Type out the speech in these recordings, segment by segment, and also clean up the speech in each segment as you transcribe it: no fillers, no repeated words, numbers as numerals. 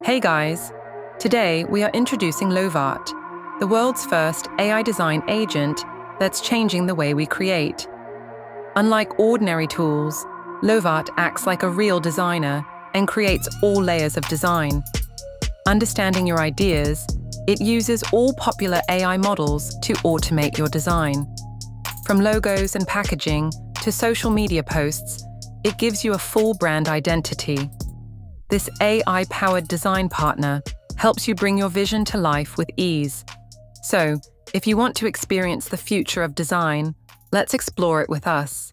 Hey guys! Today we are introducing Lovart, the world's first AI design agent that's changing the way we create. Unlike ordinary tools, Lovart acts like a real designer and creates all layers of design. Understanding your ideas, it uses all popular AI models to automate your design. From logos and packaging to social media posts, it gives you a full brand identity. This AI-powered design partner helps you bring your vision to life with ease. So, if you want to experience the future of design, let's explore it with us.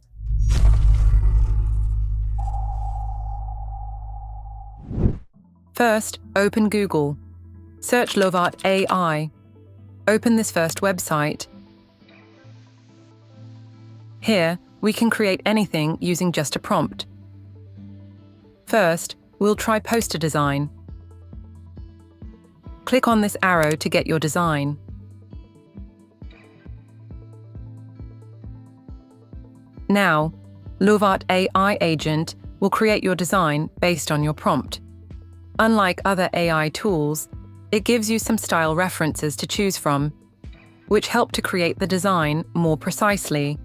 First, open Google. Search Lovart AI. Open this first website. Here, we can create anything using just a prompt. First, we'll try poster design. Click on this arrow to get your design. Now, Lovart AI agent will create your design based on your prompt. Unlike other AI tools, it gives you some style references to choose from, which help to create the design more precisely.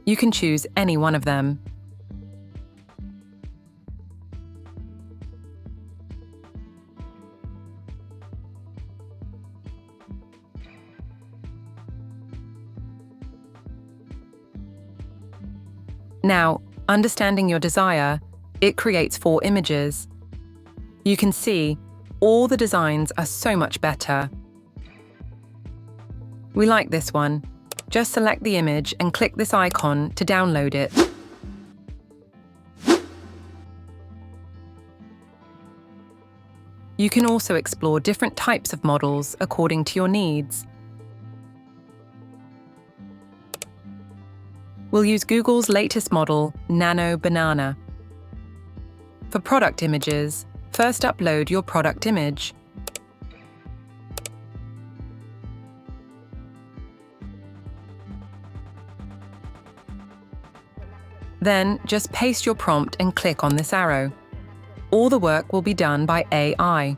You can choose any one of them. Now, understanding your desire, it creates 4 images. You can see all the designs are so much better. We like this one. Just select the image and click this icon to download it. You can also explore different types of models according to your needs. We'll use Google's latest model, Nano Banana. For product images, first upload your product image. Then, just paste your prompt and click on this arrow. All the work will be done by AI.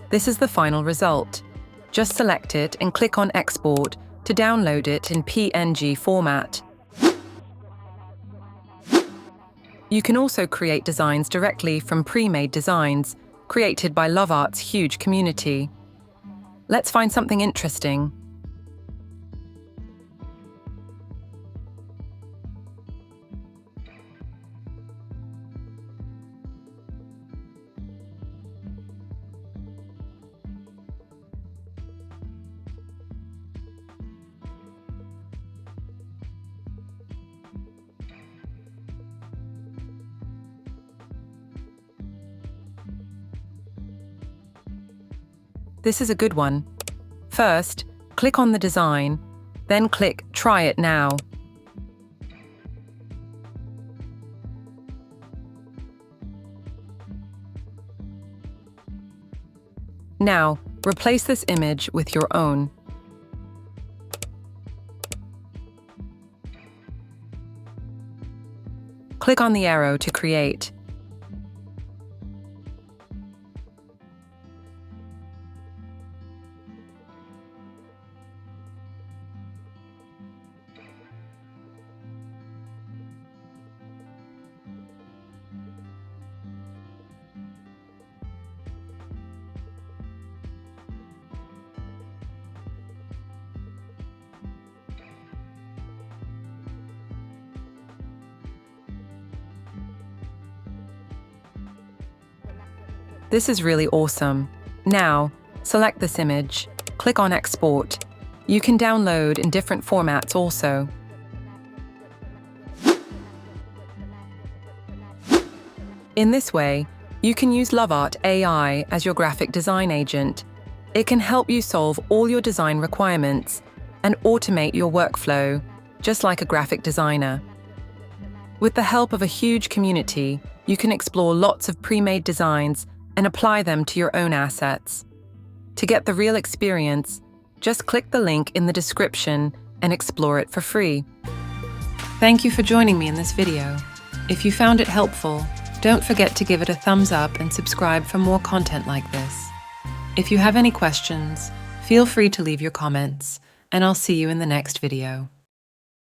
This is the final result. Just select it and click on Export to download it in PNG format. You can also create designs directly from pre-made designs created by Lovart's huge community. Let's find something interesting. This is a good one. First, click on the design, then click Try it now. Now, replace this image with your own. Click on the arrow to create. This is really awesome. Now, select this image, click on Export. You can download in different formats also. In this way, you can use Lovart AI as your graphic design agent. It can help you solve all your design requirements and automate your workflow, just like a graphic designer. With the help of a huge community, you can explore lots of pre-made designs and apply them to your own assets. To get the real experience, just click the link in the description and explore it for free. Thank you for joining me in this video. If you found it helpful, don't forget to give it a thumbs up and subscribe for more content like this. If you have any questions, feel free to leave your comments, and I'll see you in the next video.